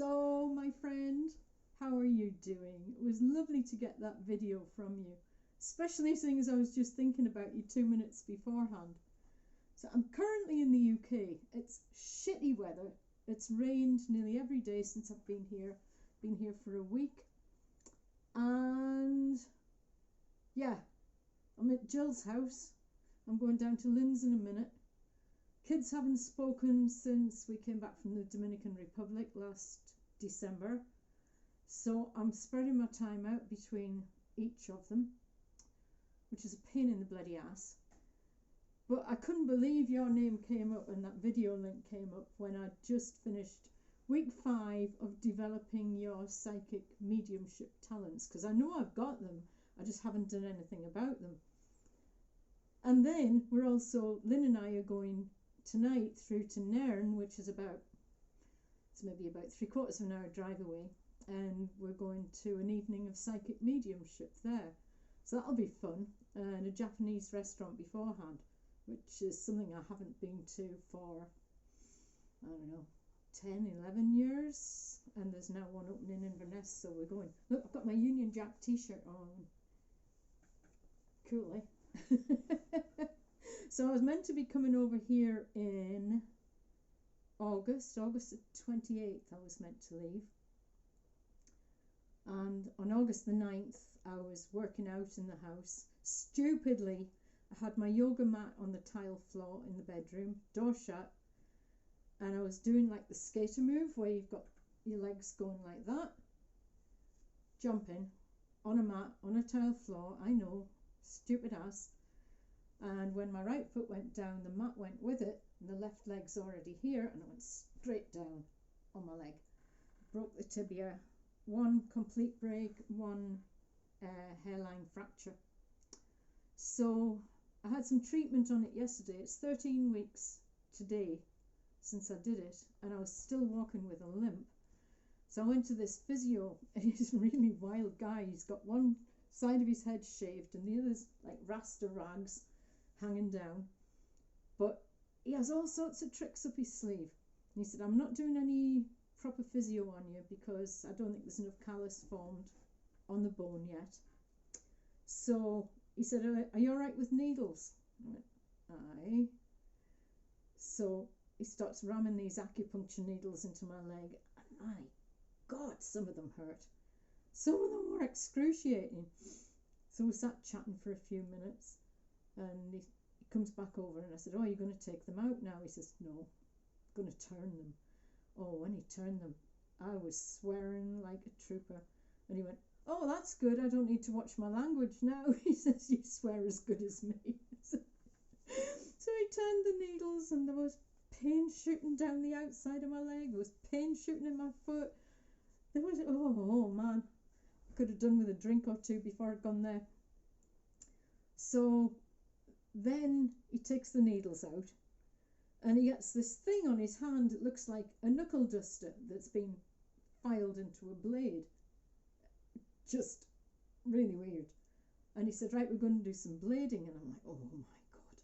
So, my friend, how are you doing? It was lovely to get that video from you, especially seeing as I was just thinking about you 2 minutes beforehand. So, I'm currently in the UK. It's shitty weather. It's rained nearly every day since I've been here. Been here for a week. And yeah, I'm at Jill's house. I'm going down to Lynn's in a minute. Kids haven't spoken since we came back from the Dominican Republic last December. So I'm spreading my time out between each of them, which is a pain in the bloody ass. But I couldn't believe your name came up and that video link came up when I just finished week 5 of developing your psychic mediumship talents, because I know I've got them, I just haven't done anything about them. And then we're also, Lynn and I are going tonight through to Nairn, which is maybe about 3/4 of an hour drive away, and we're going to an evening of psychic mediumship there. So that'll be fun, and a Japanese restaurant beforehand, which is something I haven't been to for, I don't know, 10, 11 years, and there's now one opening in Inverness, so we're going. Look, I've got my Union Jack t-shirt on. Cool, eh? So I was meant to be coming over here in August the 28th I was meant to leave. And on August the 9th I was working out in the house. Stupidly, I had my yoga mat on the tile floor in the bedroom, door shut, and I was doing like the skater move where you've got your legs going like that, jumping on a mat, on a tile floor, I know, stupid ass. And when my right foot went down, the mat went with it, and the left leg's already here, and I went straight down on my leg. Broke the tibia, one complete break, one hairline fracture. So I had some treatment on it yesterday. It's 13 weeks today since I did it, and I was still walking with a limp. So I went to this physio, and he's a really wild guy. He's got one side of his head shaved, and the other's like rasta rags hanging down, but he has all sorts of tricks up his sleeve. And he said, I'm not doing any proper physio on you because I don't think there's enough callus formed on the bone yet. So he said, are you all right with needles? I went, aye. So he starts ramming these acupuncture needles into my leg, and my God, some of them hurt. Some of them were excruciating. So we sat chatting for a few minutes, and he comes back over, and I said, oh, you're going to take them out now? He says, no, I'm going to turn them. Oh, when he turned them, I was swearing like a trooper. And he went, oh, that's good, I don't need to watch my language now. He says, you swear as good as me. So he turned the needles, and there was pain shooting down the outside of my leg, there was pain shooting in my foot. There was, oh man, I could have done with a drink or two before I'd gone there. So then he takes the needles out, and he gets this thing on his hand. It looks like a knuckle duster that's been filed into a blade. Just really weird. And he said, right, we're going to do some blading. And I'm like, oh my God.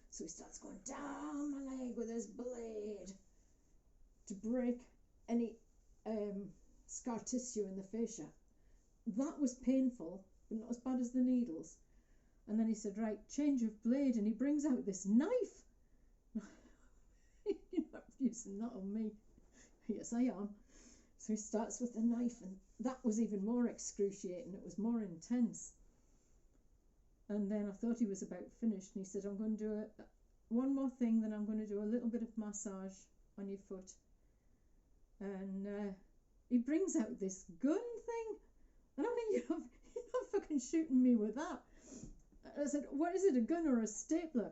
So he starts going down my leg with his blade to break any scar tissue in the fascia. That was painful, but not as bad as the needles. And then he said, right, change of blade, and he brings out this knife. You're not using that on me. Yes, I am. So he starts with the knife, and that was even more excruciating. It was more intense. And then I thought he was about finished, and he said, I'm going to do one more thing, then I'm going to do a little bit of massage on your foot. And he brings out this gun thing, and I mean, you're not fucking shooting me with that. I said, what is it, a gun or a stapler?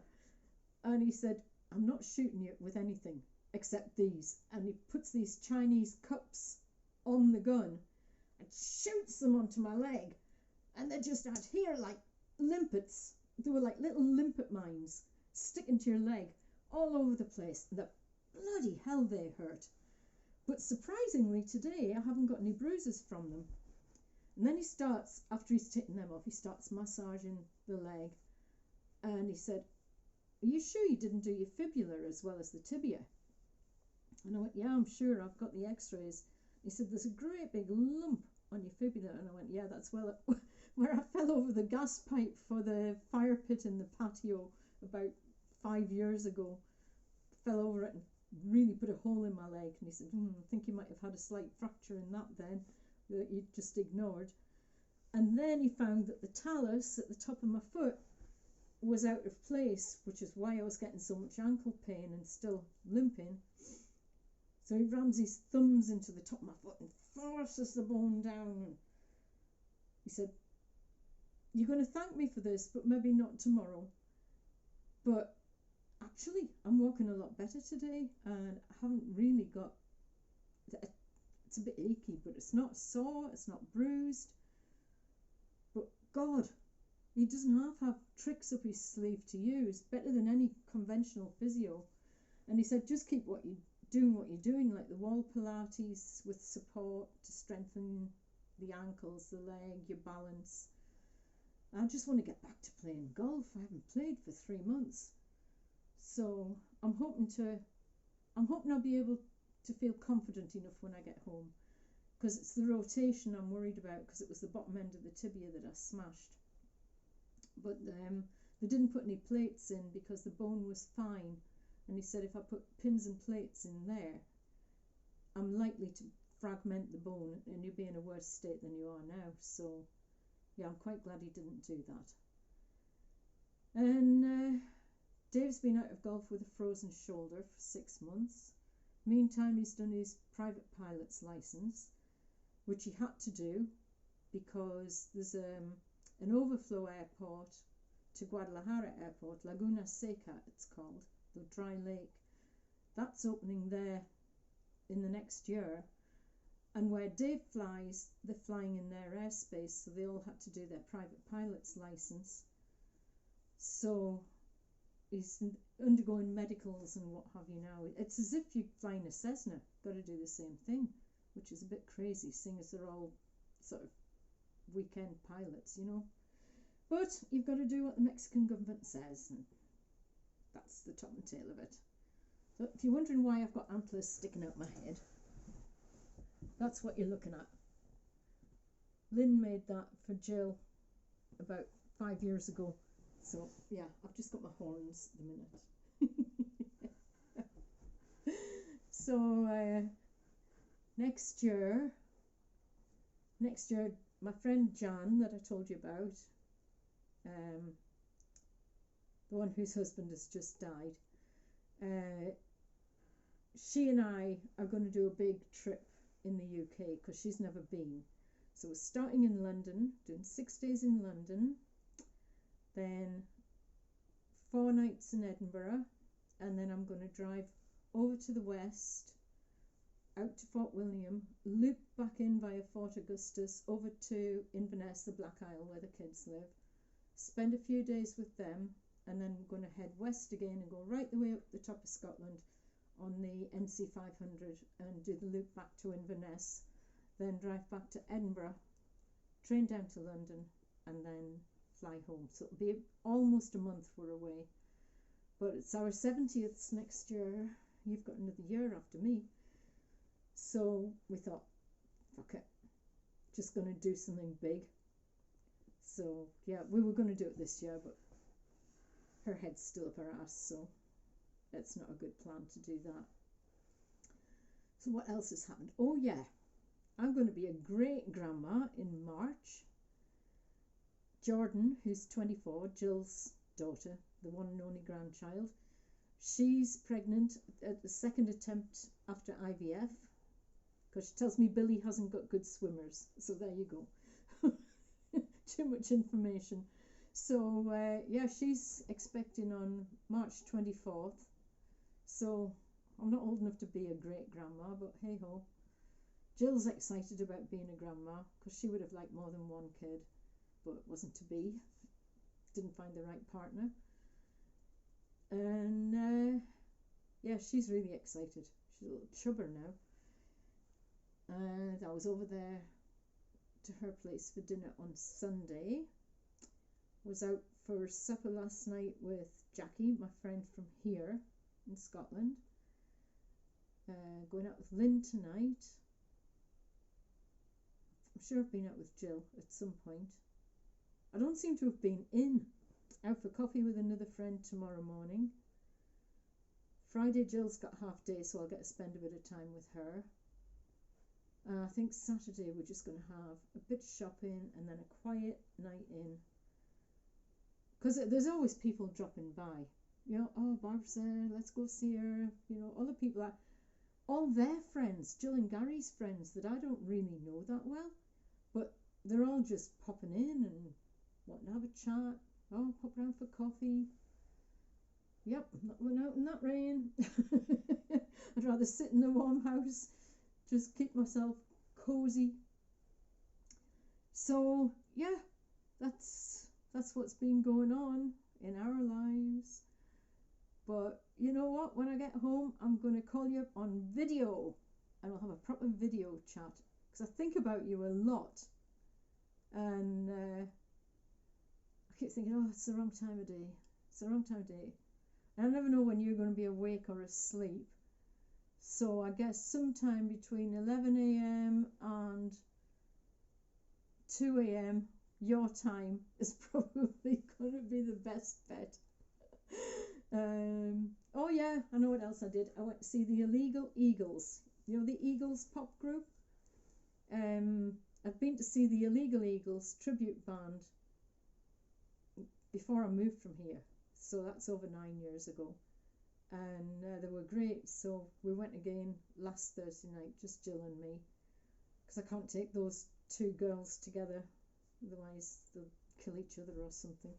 And he said, I'm not shooting you with anything except these. And he puts these Chinese cups on the gun and shoots them onto my leg. And they just adhere like limpets. They were like little limpet mines sticking to your leg all over the place. The bloody hell they hurt. But surprisingly today I haven't got any bruises from them. And then he starts, after he's taken them off, he starts massaging the leg. And he said, are you sure you didn't do your fibula as well as the tibia? And I went, yeah, I'm sure, I've got the x-rays. He said, there's a great big lump on your fibula. And I went, yeah, that's where I fell over the gas pipe for the fire pit in the patio about 5 years ago. Fell over it and really put a hole in my leg. And he said, I think you might have had a slight fracture in that then, that you just ignored. And then he found that the talus at the top of my foot was out of place, which is why I was getting so much ankle pain and still limping. So he rams his thumbs into the top of my foot and forces the bone down. He said, you're going to thank me for this, but maybe not tomorrow. But actually, I'm walking a lot better today, and I haven't really got, it's a bit achy, but it's not sore, it's not bruised. But God, he doesn't have tricks up his sleeve to use, better than any conventional physio. And he said, just keep what you're doing, like the wall Pilates with support to strengthen the ankles, the leg, your balance. I just want to get back to playing golf. I haven't played for 3 months. So I'm hoping I'll be able to feel confident enough when I get home, because it's the rotation I'm worried about, because it was the bottom end of the tibia that I smashed. But they didn't put any plates in because the bone was fine. And he said if I put pins and plates in there, I'm likely to fragment the bone and you'll be in a worse state than you are now. So yeah, I'm quite glad he didn't do that. And Dave's been out of golf with a frozen shoulder for 6 months. Meantime, he's done his private pilot's license, which he had to do because there's an overflow airport to Guadalajara Airport, Laguna Seca it's called, the dry lake. That's opening there in the next year. And where Dave flies, they're flying in their airspace, so they all had to do their private pilot's license. So he's undergoing medicals and what have you now. It's as if you're flying a Cessna, got to do the same thing, which is a bit crazy, seeing as they're all sort of weekend pilots, you know. But you've got to do what the Mexican government says, and that's the top and tail of it. So if you're wondering why I've got antlers sticking out my head, that's what you're looking at. Lynn made that for Jill about 5 years ago. So yeah, I've just got my horns at the minute. So next year, my friend Jan that I told you about, the one whose husband has just died, she and I are going to do a big trip in the UK because she's never been. So we're starting in London, doing 6 days in London, then 4 nights in Edinburgh, and then I'm going to drive over to the west, out to Fort William, loop back in via Fort Augustus over to Inverness, the Black Isle where the kids live, spend a few days with them, and then we're going to head west again and go right the way up the top of Scotland on the NC 500 and do the loop back to Inverness, then drive back to Edinburgh, train down to London, and then fly home. So it'll be almost a month we're away. But it's our 70th next year. You've got another year after me. So we thought, fuck it, just going to do something big. So yeah, we were going to do it this year, but her head's still up her ass, so it's not a good plan to do that. So what else has happened? Oh yeah, I'm going to be a great grandma in March. Jordan, who's 24, Jill's daughter, the one and only grandchild, she's pregnant at the second attempt after IVF, because she tells me Billy hasn't got good swimmers. So there you go. Too much information. So yeah, she's expecting on March 24th. So I'm not old enough to be a great grandma, but hey ho. Jill's excited about being a grandma because she would have liked more than one kid, but it wasn't to be. Didn't find the right partner. And yeah, she's really excited. She's a little chubber now. And I was over there to her place for dinner on Sunday. Was out for supper last night with Jackie, my friend from here in Scotland. Going out with Lynn tonight. I'm sure I've been out with Jill at some point. I don't seem to have been in. Out for coffee with another friend tomorrow morning. Friday, Jill's got half day, so I'll get to spend a bit of time with her. I think Saturday we're just going to have a bit of shopping and then a quiet night in. Because there's always people dropping by. You know, oh, Barbara's there, let's go see her. You know, other people are, all their friends, Jill and Gary's friends that I don't really know that well. But they're all just popping in and wanting to have a chat. Oh, pop round for coffee. Yep, not going out in that rain. I'd rather sit in the warm house, just keep myself cozy. So yeah, that's what's been going on in our lives. But you know what? When I get home, I'm going to call you up on video, and we'll have a proper video chat because I think about you a lot, and I keep thinking, oh, it's the wrong time of day. It's the wrong time of day. And I never know when you're going to be awake or asleep. So I guess sometime between 11 a.m. and 2 a.m. your time is probably going to be the best bet. Oh yeah, I know what else I did. I went to see the Illegal Eagles. You know the Eagles pop group? I've been to see the Illegal Eagles tribute band before I moved from here. So that's over 9 years ago. And they were great. So we went again last Thursday night, just Jill and me. Because I can't take those two girls together. Otherwise they'll kill each other or something.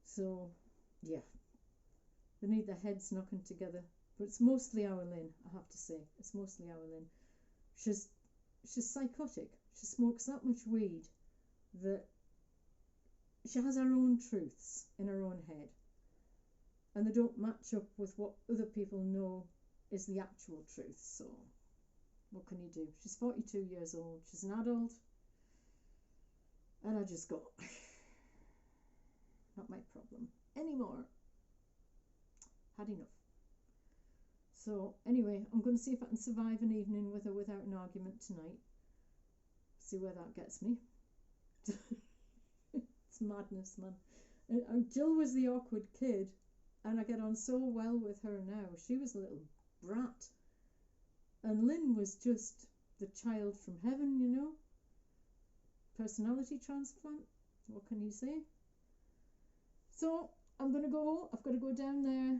So, yeah. They need their heads knocking together. But it's mostly our Lynn, I have to say. It's mostly our Lynn. She's psychotic. She smokes that much weed that she has her own truths in her own head. And they don't match up with what other people know is the actual truth. So, what can you do? She's 42 years old. She's an adult. And I just go, not my problem anymore. Had enough. So, anyway, I'm going to see if I can survive an evening with her without an argument tonight. See where that gets me. It's madness, man. And Jill was the awkward kid. And I get on so well with her now. She was a little brat. And Lynn was just the child from heaven, you know. Personality transplant. What can you say? So, I'm going to go. I've got to go down there,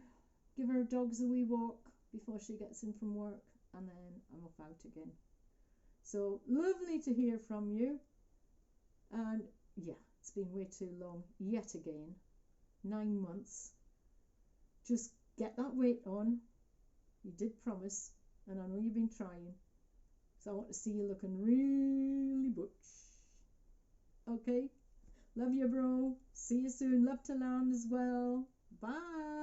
give her dogs a wee walk before she gets in from work. And then I'm off out again. So, lovely to hear from you. And, yeah, it's been way too long. Yet again. 9 months. Just get that weight on. You did promise, and I know you've been trying. So I want to see you looking really butch. Okay? Love you, bro. See you soon. Love to land as well. Bye.